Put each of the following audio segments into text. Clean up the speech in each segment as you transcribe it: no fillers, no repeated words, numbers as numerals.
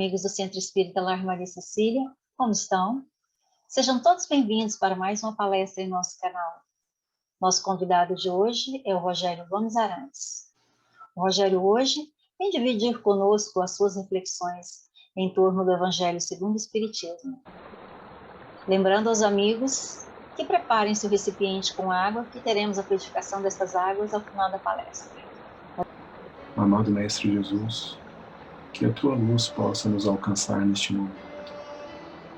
amigos do Centro Espírita Lar Maria Cecília, como estão? Sejam todos bem-vindos para mais uma palestra em nosso canal. Nosso convidado de hoje é o Rogério Gomes Arantes. O Rogério hoje vem dividir conosco as suas reflexões em torno do Evangelho segundo o Espiritismo. Lembrando aos amigos que preparem seu recipiente com água, que teremos a purificação destas águas ao final da palestra. Amado Mestre Jesus, que a Tua luz possa nos alcançar neste momento,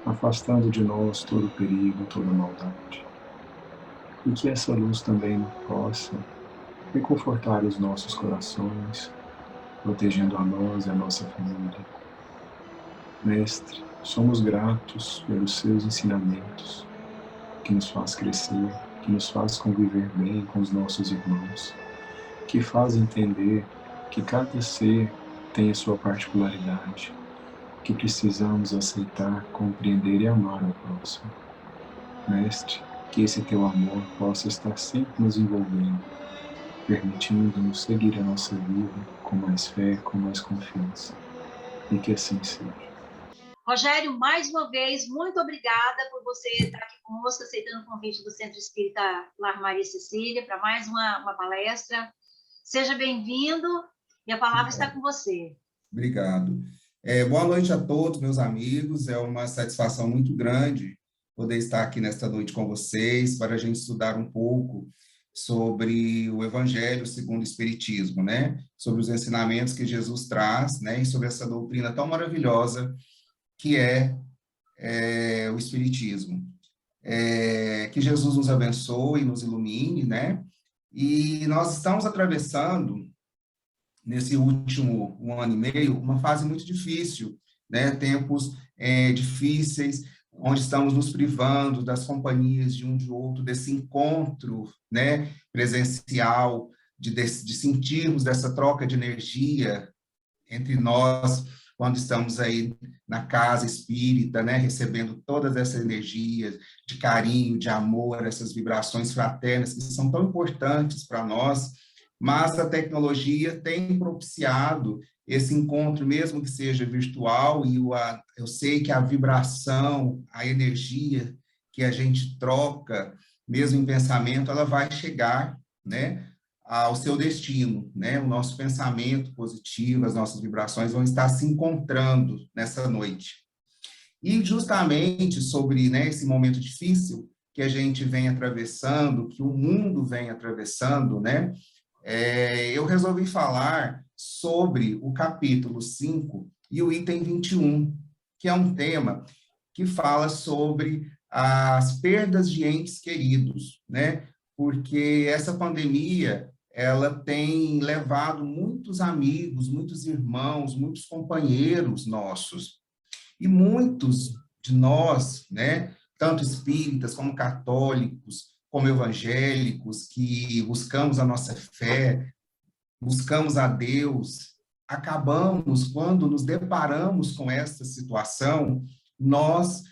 afastando de nós todo perigo, toda maldade. E que essa luz também possa reconfortar os nossos corações, protegendo a nós e a nossa família. Mestre, somos gratos pelos Seus ensinamentos, que nos faz crescer, que nos faz conviver bem com os nossos irmãos, que faz entender que cada ser tem a sua particularidade, que precisamos aceitar, compreender e amar ao próximo. Mestre, que esse Teu amor possa estar sempre nos envolvendo, permitindo-nos seguir a nossa vida com mais fé, com mais confiança. E que assim seja. Rogério, mais uma vez, muito obrigada por você estar aqui conosco, aceitando o convite do Centro Espírita Lar Maria Cecília para mais uma palestra. Seja bem-vindo e a palavra está com você. Obrigado. Boa noite a todos, meus amigos. É uma satisfação muito grande poder estar aqui nesta noite com vocês para a gente estudar um pouco sobre o Evangelho segundo o Espiritismo, né? Sobre os ensinamentos que Jesus traz, né? E sobre essa doutrina tão maravilhosa que é o Espiritismo. Que Jesus nos abençoe e nos ilumine, né? E nós estamos atravessando, nesse último 1 ano e meio, uma fase muito difícil, né? Tempos difíceis, onde estamos nos privando das companhias de um de outro, desse encontro, né? Presencial, de sentirmos dessa troca de energia entre nós, quando estamos aí na casa espírita, né? Recebendo todas essas energias de carinho, de amor, essas vibrações fraternas que são tão importantes para nós. Mas a tecnologia tem propiciado esse encontro, mesmo que seja virtual, e eu sei que a vibração, a energia que a gente troca, mesmo em pensamento, ela vai chegar, né, ao seu destino, né? O nosso pensamento positivo, as nossas vibrações vão estar se encontrando nessa noite. E justamente sobre, né, esse momento difícil que a gente vem atravessando, que o mundo vem atravessando, né? Eu resolvi falar sobre o capítulo 5 e o item 21, que é um tema que fala sobre as perdas de entes queridos, né? Porque essa pandemia, ela tem levado muitos amigos, muitos irmãos, muitos companheiros nossos, e muitos de nós, né, tanto espíritas como católicos, como evangélicos, que buscamos a nossa fé, buscamos a Deus, acabamos, quando nos deparamos com esta situação, nós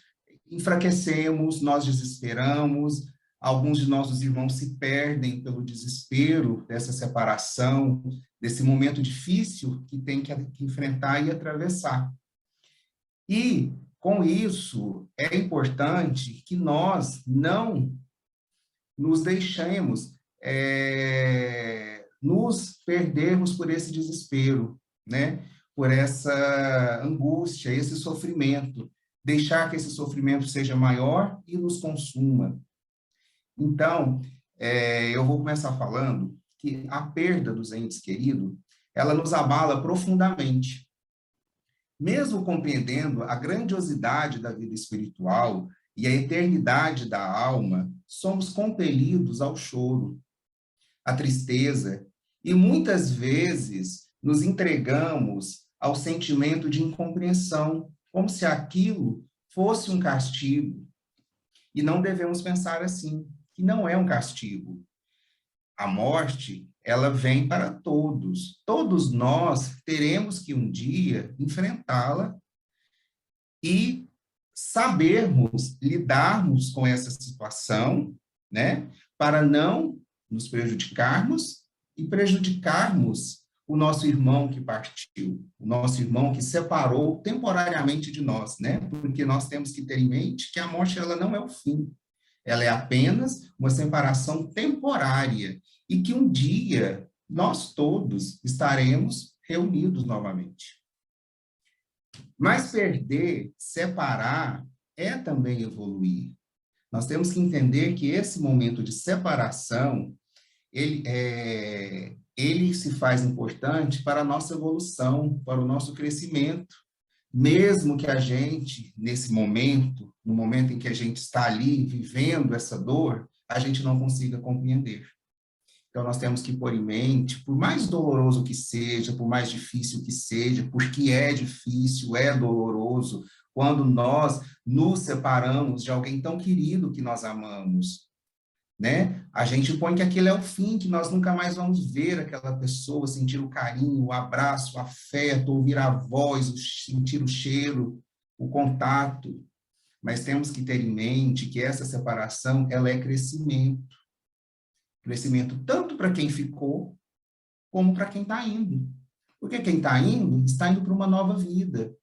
enfraquecemos, nós desesperamos, alguns de nossos irmãos se perdem pelo desespero dessa separação, desse momento difícil que tem que enfrentar e atravessar. E, com isso, é importante que nós não nos deixemos nos perdermos por esse desespero, né? Por essa angústia, esse sofrimento, deixar que esse sofrimento seja maior e nos consuma. Então, eu vou começar falando que a perda dos entes queridos, ela nos abala profundamente. Mesmo compreendendo a grandiosidade da vida espiritual e a eternidade da alma, somos compelidos ao choro, à tristeza, e muitas vezes nos entregamos ao sentimento de incompreensão, como se aquilo fosse um castigo. E não devemos pensar assim, que não é um castigo. A morte, ela vem para todos. Todos nós teremos que um dia enfrentá-la e sabermos lidarmos com essa situação, né, para não nos prejudicarmos e prejudicarmos o nosso irmão que partiu, o nosso irmão que separou temporariamente de nós, né? Porque nós temos que ter em mente que a morte, ela não é o fim. Ela é apenas uma separação temporária e que um dia nós todos estaremos reunidos novamente. Mas perder, separar, é também evoluir. Nós temos que entender que esse momento de separação, ele se faz importante para a nossa evolução, para o nosso crescimento. Mesmo que a gente, nesse momento, no momento em que a gente está ali vivendo essa dor, a gente não consiga compreender. Então, nós temos que pôr em mente, por mais doloroso que seja, por mais difícil que seja, porque é difícil, é doloroso, quando nós nos separamos de alguém tão querido que nós amamos, né? A gente põe que aquilo é o fim, que nós nunca mais vamos ver aquela pessoa, sentir o carinho, o abraço, o afeto, ouvir a voz, sentir o cheiro, o contato. Mas temos que ter em mente que essa separação, ela é crescimento. Crescimento tanto para quem ficou, como para quem está indo. Porque quem está indo para uma nova vida,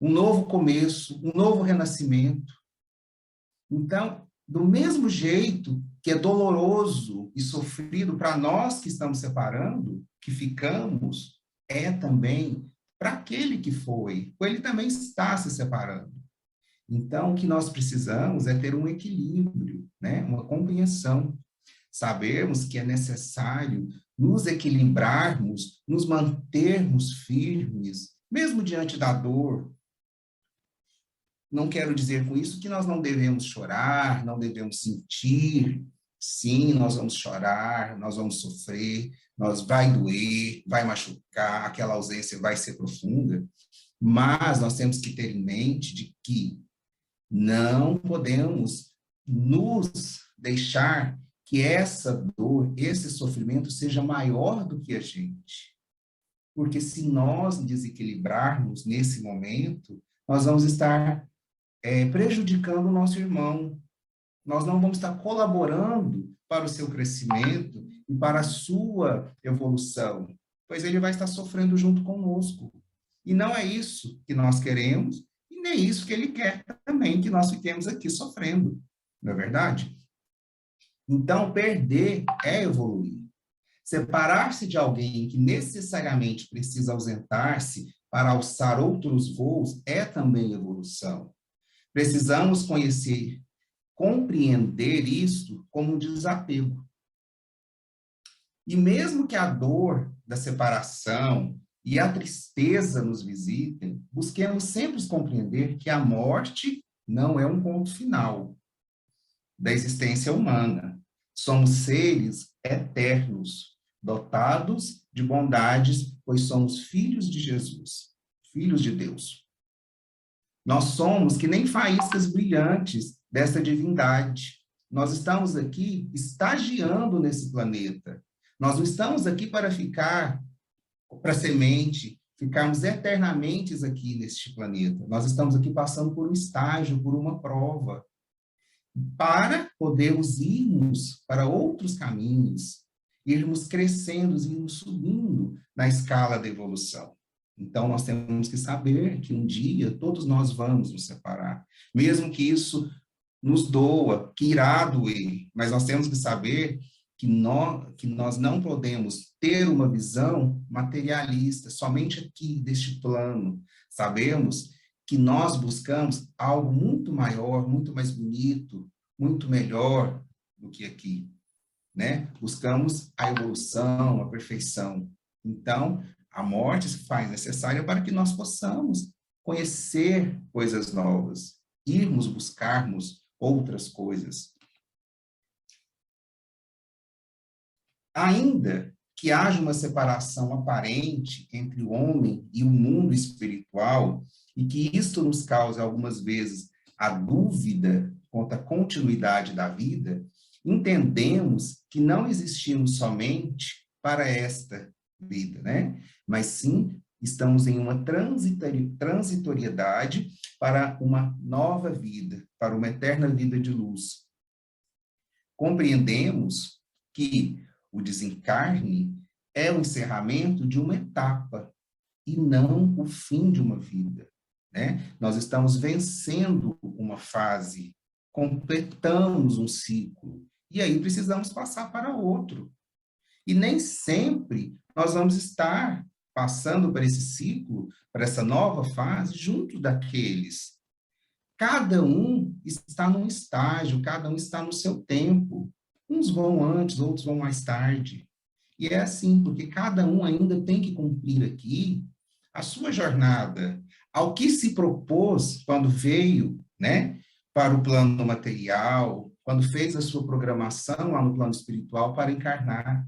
um novo começo, um novo renascimento. Então, do mesmo jeito que é doloroso e sofrido para nós que estamos separando, que ficamos, é também para aquele que foi, ele também está se separando. Então, o que nós precisamos é ter um equilíbrio, né? Uma compreensão. Sabemos que é necessário nos equilibrarmos, nos mantermos firmes, mesmo diante da dor. Não quero dizer com isso que nós não devemos chorar, não devemos sentir. Sim, nós vamos chorar, nós vamos sofrer, vai doer, vai machucar, aquela ausência vai ser profunda, mas nós temos que ter em mente de que não podemos nos deixar que essa dor, esse sofrimento seja maior do que a gente. Porque se nós desequilibrarmos nesse momento, nós vamos estar prejudicando o nosso irmão. Nós não vamos estar colaborando para o seu crescimento e para a sua evolução, pois ele vai estar sofrendo junto conosco. E não é isso que nós queremos, e nem isso que ele quer também, que nós fiquemos aqui sofrendo. Não é verdade? Então, perder é evoluir. Separar-se de alguém que necessariamente precisa ausentar-se para alçar outros voos é também evolução. Precisamos conhecer, compreender isso como um desapego. E mesmo que a dor da separação e a tristeza nos visitem, busquemos sempre compreender que a morte não é um ponto final da existência humana. Somos seres eternos, dotados de bondades, pois somos filhos de Jesus, filhos de Deus. Nós somos que nem faíscas brilhantes dessa divindade. Nós estamos aqui estagiando nesse planeta. Nós não estamos aqui para ficar, para semente, ficarmos eternamente aqui neste planeta. Nós estamos aqui passando por um estágio, por uma prova, para podermos irmos para outros caminhos, irmos crescendo, irmos subindo na escala da evolução. Então, nós temos que saber que um dia todos nós vamos nos separar, mesmo que isso nos doa, que irá doer, mas nós temos que saber que nós não podemos ter uma visão materialista, somente aqui, deste plano. Sabemos que nós buscamos algo muito maior, muito mais bonito, muito melhor do que aqui, né? Buscamos a evolução, a perfeição. Então, a morte se faz necessária para que nós possamos conhecer coisas novas, irmos buscarmos outras coisas. Ainda que haja uma separação aparente entre o homem e o mundo espiritual, e que isto nos cause algumas vezes a dúvida quanto à continuidade da vida, entendemos que não existimos somente para esta vida, né? Mas sim, estamos em uma transitoriedade para uma nova vida, para uma eterna vida de luz. Compreendemos que o desencarne é o encerramento de uma etapa e não o fim de uma vida, né? Nós estamos vencendo uma fase, completamos um ciclo, e aí precisamos passar para outro. E nem sempre nós vamos estar passando por esse ciclo, para essa nova fase, junto daqueles. Cada um está num estágio, cada um está no seu tempo. Uns vão antes, outros vão mais tarde. E é assim, porque cada um ainda tem que cumprir aqui a sua jornada, ao que se propôs quando veio, né, para o plano material, quando fez a sua programação lá no plano espiritual para encarnar.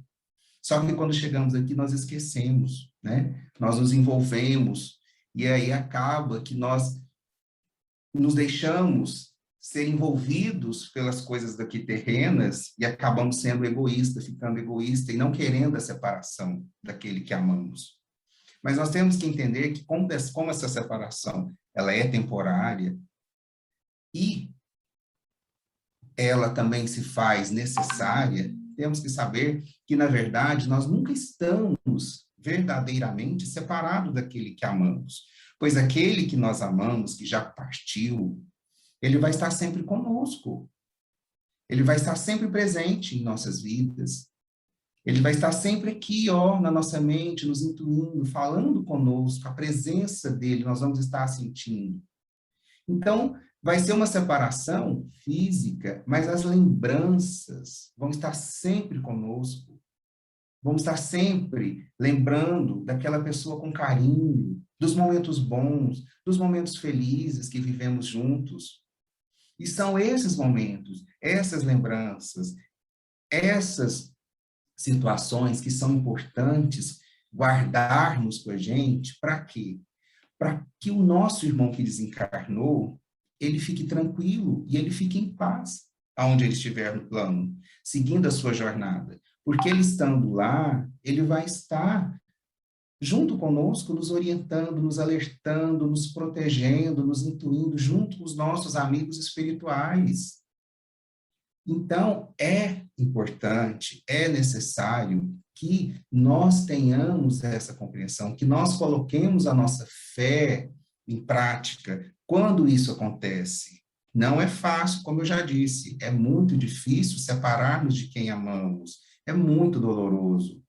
Só que quando chegamos aqui, nós esquecemos, né? Nós nos envolvemos, e aí acaba que nós nos deixamos ser envolvidos pelas coisas daqui terrenas e acabamos sendo egoístas, ficando egoísta e não querendo a separação daquele que amamos. Mas nós temos que entender que como essa separação ela é temporária e ela também se faz necessária, temos que saber que, na verdade, nós nunca estamos verdadeiramente separados daquele que amamos, pois aquele que nós amamos, que já partiu, ele vai estar sempre conosco, ele vai estar sempre presente em nossas vidas, ele vai estar sempre aqui, ó, na nossa mente, nos intuindo, falando conosco, a presença dele nós vamos estar sentindo. Então, vai ser uma separação física, mas as lembranças vão estar sempre conosco. Vamos estar sempre lembrando daquela pessoa com carinho, dos momentos bons, dos momentos felizes que vivemos juntos. E são esses momentos, essas lembranças, essas situações que são importantes guardarmos com a gente, para quê? Para que o nosso irmão que desencarnou, ele fique tranquilo e ele fique em paz aonde ele estiver no plano, seguindo a sua jornada. Porque ele estando lá, ele vai estar junto conosco, nos orientando, nos alertando, nos protegendo, nos intuindo, junto com os nossos amigos espirituais. Então, é importante, é necessário que nós tenhamos essa compreensão, que nós coloquemos a nossa fé em prática quando isso acontece. Não é fácil, como eu já disse, é muito difícil separarmos de quem amamos, é muito doloroso.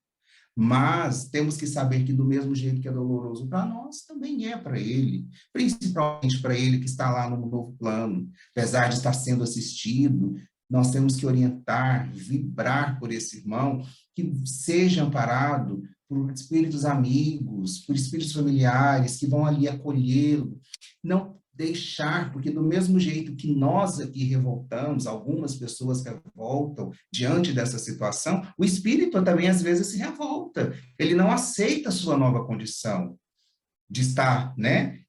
Mas temos que saber que do mesmo jeito que é doloroso para nós, também é para ele, principalmente para ele que está lá no novo plano, apesar de estar sendo assistido. Nós temos que orientar, vibrar por esse irmão, que seja amparado por espíritos amigos, por espíritos familiares, que vão ali acolhê-lo. Não deixar, porque do mesmo jeito que nós aqui revoltamos, algumas pessoas revoltam diante dessa situação, o espírito também às vezes se revolta. Ele não aceita a sua nova condição de estar, né,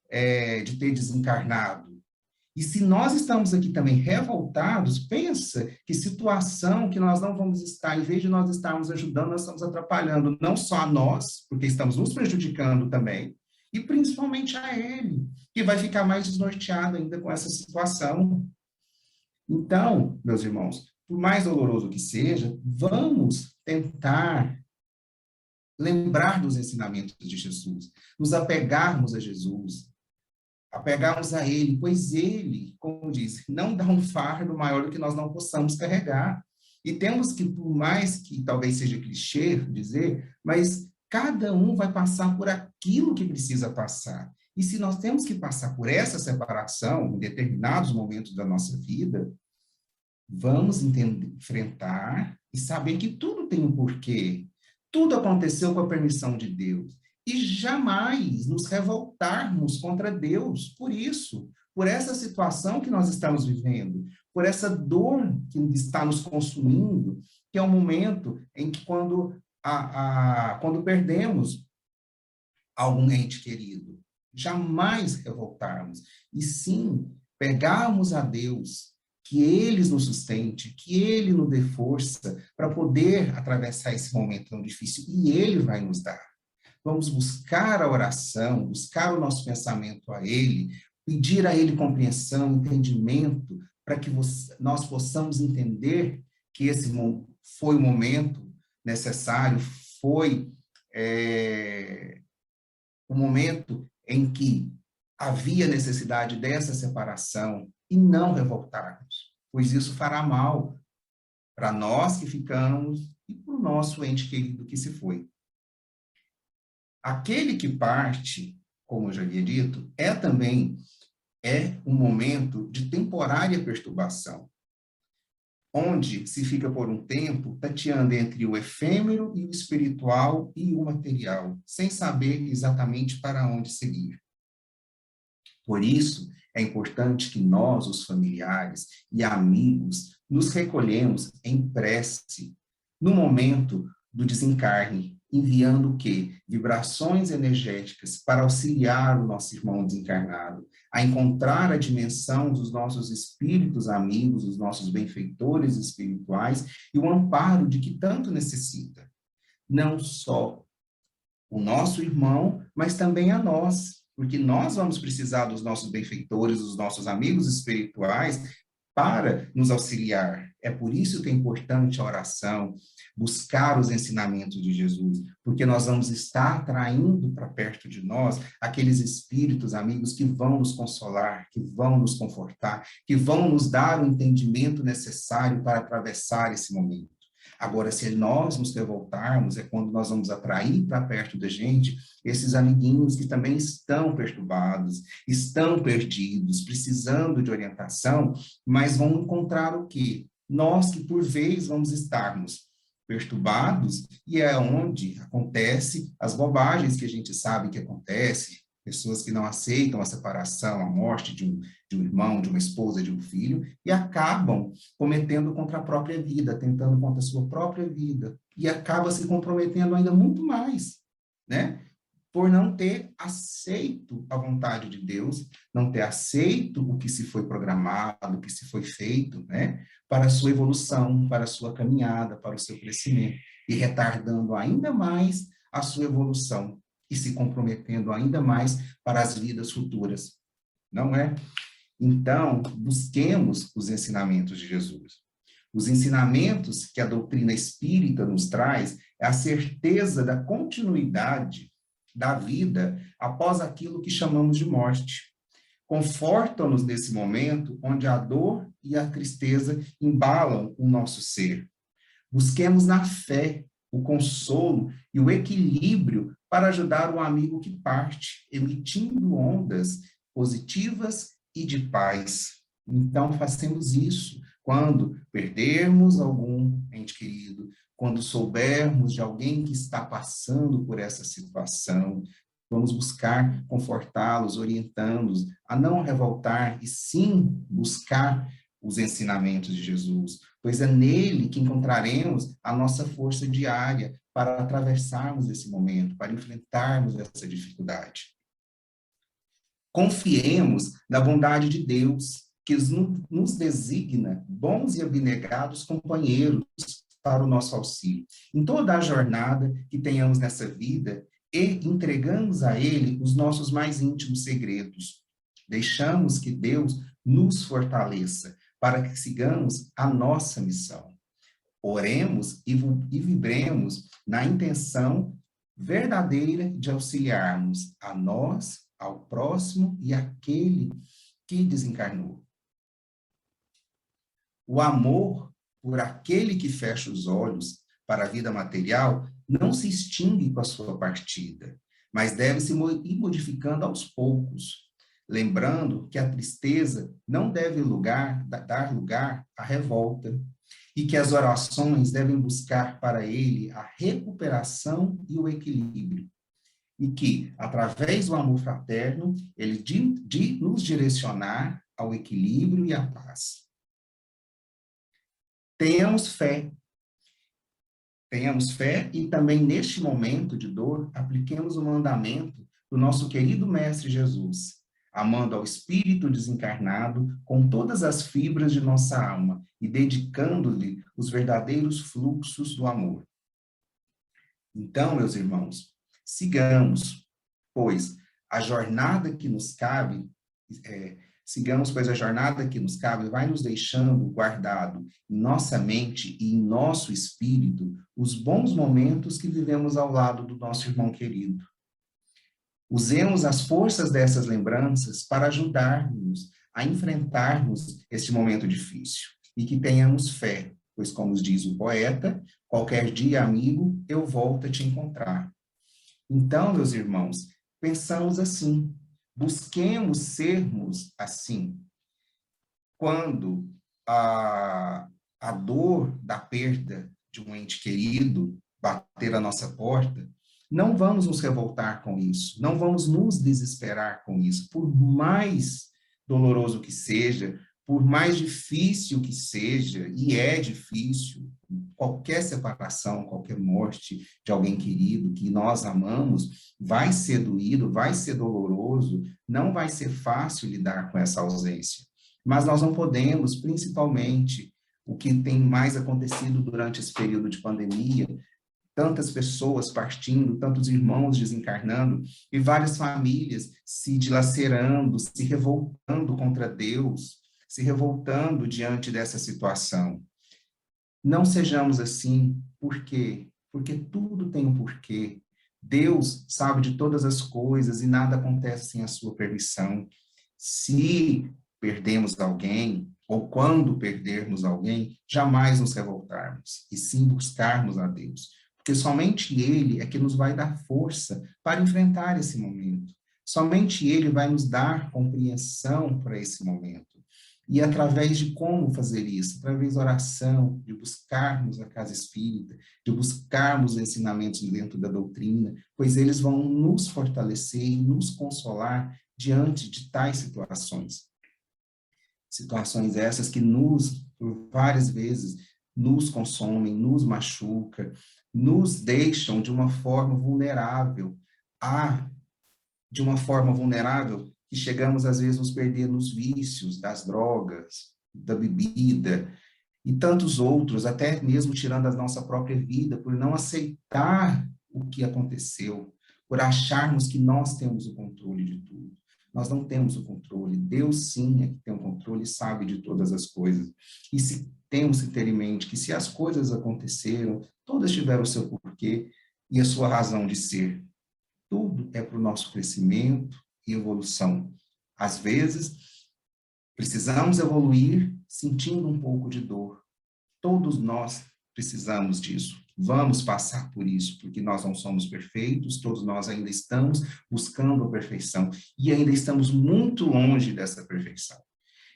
de ter desencarnado. E se nós estamos aqui também revoltados, pensa que situação que nós não vamos estar, em vez de nós estarmos ajudando, nós estamos atrapalhando não só a nós, porque estamos nos prejudicando também, e principalmente a ele, que vai ficar mais desnorteado ainda com essa situação. Então, meus irmãos, por mais doloroso que seja, vamos tentar lembrar dos ensinamentos de Jesus, nos apegarmos a Jesus, apegarmos a ele, pois ele, como diz, não dá um fardo maior do que nós não possamos carregar. E temos que, por mais que talvez seja clichê dizer, mas cada um vai passar por aquilo que precisa passar. E se nós temos que passar por essa separação em determinados momentos da nossa vida, vamos enfrentar e saber que tudo tem um porquê. Tudo aconteceu com a permissão de Deus. E jamais nos revoltarmos contra Deus por isso, por essa situação que nós estamos vivendo, por essa dor que está nos consumindo, que é um momento em que quando perdemos algum ente querido, jamais revoltarmos, e sim pegarmos a Deus, que Ele nos sustente, que Ele nos dê força para poder atravessar esse momento tão difícil, e Ele vai nos dar. Vamos buscar a oração, buscar o nosso pensamento a Ele, pedir a Ele compreensão, entendimento, para que nós possamos entender que esse foi o momento necessário, foi o momento em que havia necessidade dessa separação e não revoltarmos, pois isso fará mal para nós que ficamos e para o nosso ente querido que se foi. Aquele que parte, como eu já havia dito, também um momento de temporária perturbação, onde se fica por um tempo tateando entre o efêmero e o espiritual e o material, sem saber exatamente para onde seguir. Por isso, é importante que nós, os familiares e amigos, nos recolhemos em prece no momento do desencarne, enviando o quê? Vibrações energéticas para auxiliar o nosso irmão desencarnado a encontrar a dimensão dos nossos espíritos amigos, os nossos benfeitores espirituais e o amparo de que tanto necessita. Não só o nosso irmão, mas também a nós, porque nós vamos precisar dos nossos benfeitores, dos nossos amigos espirituais para nos auxiliar. É por isso que é importante a oração, buscar os ensinamentos de Jesus, porque nós vamos estar atraindo para perto de nós aqueles espíritos amigos que vão nos consolar, que vão nos confortar, que vão nos dar o entendimento necessário para atravessar esse momento. Agora, se nós nos revoltarmos, é quando nós vamos atrair para perto da gente esses amiguinhos que também estão perturbados, estão perdidos, precisando de orientação, mas vão encontrar o quê? Nós que, por vez, vamos estarmos perturbados, e é onde acontece as bobagens que a gente sabe que acontece, pessoas que não aceitam a separação, a morte de um irmão, de uma esposa, de um filho, e acabam cometendo contra a própria vida, tentando contra a sua própria vida, e acaba se comprometendo ainda muito mais, né? Por não ter aceito a vontade de Deus, não ter aceito o que se foi programado, o que se foi feito, né? Para a sua evolução, para a sua caminhada, para o seu crescimento, e retardando ainda mais a sua evolução, e se comprometendo ainda mais para as vidas futuras, não é? Então, busquemos os ensinamentos de Jesus. Os ensinamentos que a doutrina espírita nos traz é a certeza da continuidade da vida após aquilo que chamamos de morte. Confortam-nos nesse momento onde a dor e a tristeza embalam o nosso ser. Busquemos na fé o consolo e o equilíbrio para ajudar o amigo que parte, emitindo ondas positivas e de paz. Então, façamos isso quando perdermos algum ente querido, quando soubermos de alguém que está passando por essa situação, vamos buscar confortá-los, orientando-os a não revoltar e sim buscar os ensinamentos de Jesus, pois é nele que encontraremos a nossa força diária para atravessarmos esse momento, para enfrentarmos essa dificuldade. Confiemos na bondade de Deus, que nos designa bons e abnegados companheiros para o nosso auxílio. Em toda a jornada que tenhamos nessa vida, e entregamos a Ele os nossos mais íntimos segredos. Deixamos que Deus nos fortaleça para que sigamos a nossa missão. Oremos e vibremos na intenção verdadeira de auxiliarmos a nós, ao próximo e àquele que desencarnou. O amor por aquele que fecha os olhos para a vida material não se extingue com a sua partida, mas deve se ir modificando aos poucos, lembrando que a tristeza não deve dar lugar à revolta, e que as orações devem buscar para ele a recuperação e o equilíbrio, e que, através do amor fraterno, ele de nos direcionar ao equilíbrio e à paz. Tenhamos fé e também neste momento de dor, apliquemos o mandamento do nosso querido Mestre Jesus, amando ao espírito desencarnado com todas as fibras de nossa alma e dedicando-lhe os verdadeiros fluxos do amor. Então, meus irmãos, sigamos, pois a jornada que nos cabe Sigamos, pois, a jornada que nos cabe, vai nos deixando guardado em nossa mente e em nosso espírito os bons momentos que vivemos ao lado do nosso irmão querido. Usemos as forças dessas lembranças para ajudarmos a enfrentarmos este momento difícil e que tenhamos fé, pois, como diz o poeta, qualquer dia, amigo, eu volto a te encontrar. Então, meus irmãos, pensamos assim, busquemos sermos assim. Quando a dor da perda de um ente querido bater a nossa porta, não vamos nos revoltar com isso, não vamos nos desesperar com isso, por mais doloroso que seja, por mais difícil que seja, e é difícil, qualquer separação, qualquer morte de alguém querido que nós amamos, vai ser doído, vai ser doloroso, não vai ser fácil lidar com essa ausência. Mas nós não podemos, principalmente, o que tem mais acontecido durante esse período de pandemia, tantas pessoas partindo, tantos irmãos desencarnando, e várias famílias se dilacerando, se revoltando contra Deus, se revoltando diante dessa situação. Não sejamos assim, por quê? Porque tudo tem um porquê. Deus sabe de todas as coisas e nada acontece sem a sua permissão. Se perdemos alguém, ou quando perdermos alguém, jamais nos revoltarmos, e sim buscarmos a Deus. Porque somente Ele é que nos vai dar força para enfrentar esse momento. Somente Ele vai nos dar compreensão para esse momento. E através de como fazer isso? Através da oração, de buscarmos a casa espírita, de buscarmos os ensinamentos dentro da doutrina, pois eles vão nos fortalecer e nos consolar diante de tais situações. Situações essas que por várias vezes, nos consomem, nos machucam, nos deixam de uma forma vulnerável, que chegamos, às vezes, a nos perder nos vícios das drogas, da bebida, e tantos outros, até mesmo tirando a nossa própria vida, por não aceitar o que aconteceu, por acharmos que nós temos o controle de tudo. Nós não temos o controle, Deus sim é que tem o controle e sabe de todas as coisas. E se temos que ter em mente que se as coisas aconteceram, todas tiveram o seu porquê e a sua razão de ser. Tudo é para o nosso crescimento e evolução. Às vezes, precisamos evoluir sentindo um pouco de dor. Todos nós precisamos disso. Vamos passar por isso, porque nós não somos perfeitos, todos nós ainda estamos buscando a perfeição e ainda estamos muito longe dessa perfeição.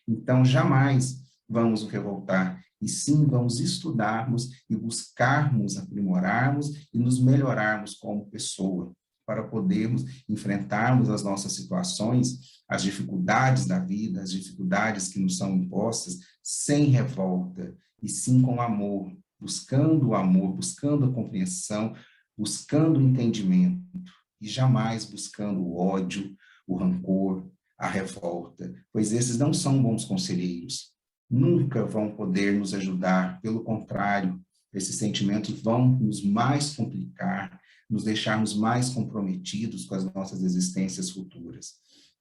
Então, jamais vamos nos revoltar, e sim vamos estudarmos e buscarmos aprimorarmos e nos melhorarmos como pessoa, para podermos enfrentarmos as nossas situações, as dificuldades da vida, as dificuldades que nos são impostas, sem revolta, e sim com amor, buscando o amor, buscando a compreensão, buscando o entendimento, e jamais buscando o ódio, o rancor, a revolta, pois esses não são bons conselheiros, nunca vão poder nos ajudar, pelo contrário, esses sentimentos vão nos mais complicar, nos deixarmos mais comprometidos com as nossas existências futuras.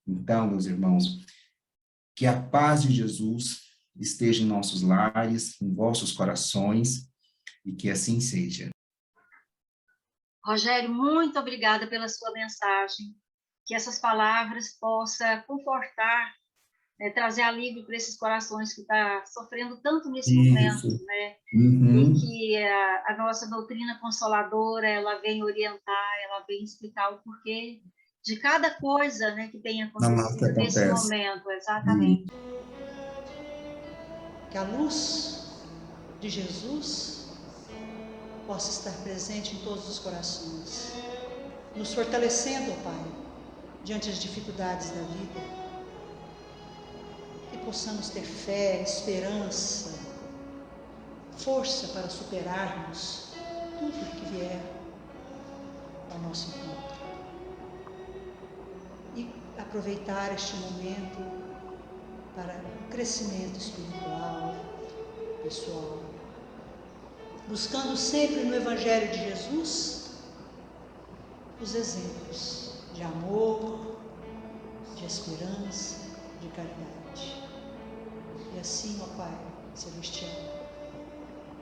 Então, meus irmãos, que a paz de Jesus esteja em nossos lares, em vossos corações, e que assim seja. Rogério, muito obrigada pela sua mensagem. Que essas palavras possam confortar, trazer alívio para esses corações que estão sofrendo tanto nesse momento, né? E que a nossa doutrina consoladora, ela vem orientar, ela vem explicar o porquê de cada coisa, né, que tem acontecido nesse momento, exatamente. Que a luz de Jesus possa estar presente em todos os corações, nos fortalecendo, Pai, diante das dificuldades da vida, que possamos ter fé, esperança, força para superarmos tudo que vier ao nosso encontro e aproveitar este momento para o crescimento espiritual, pessoal, buscando sempre no Evangelho de Jesus os exemplos de amor, de esperança, de caridade. E assim, ó Pai Celestial,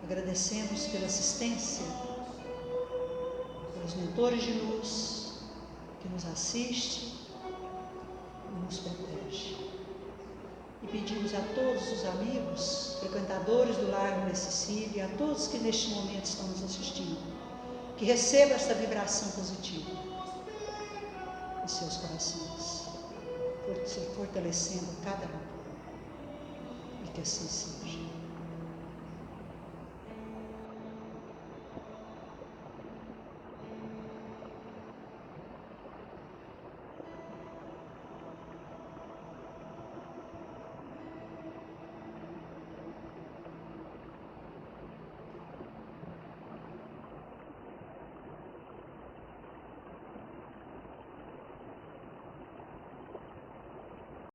agradecemos pela assistência, pelos mentores de luz que nos assiste e nos protege. E pedimos a todos os amigos, frequentadores do Lar Maria Cecília, e a todos que neste momento estão nos assistindo, que recebam esta vibração positiva em seus corações, fortalecendo cada um. E que assim seja.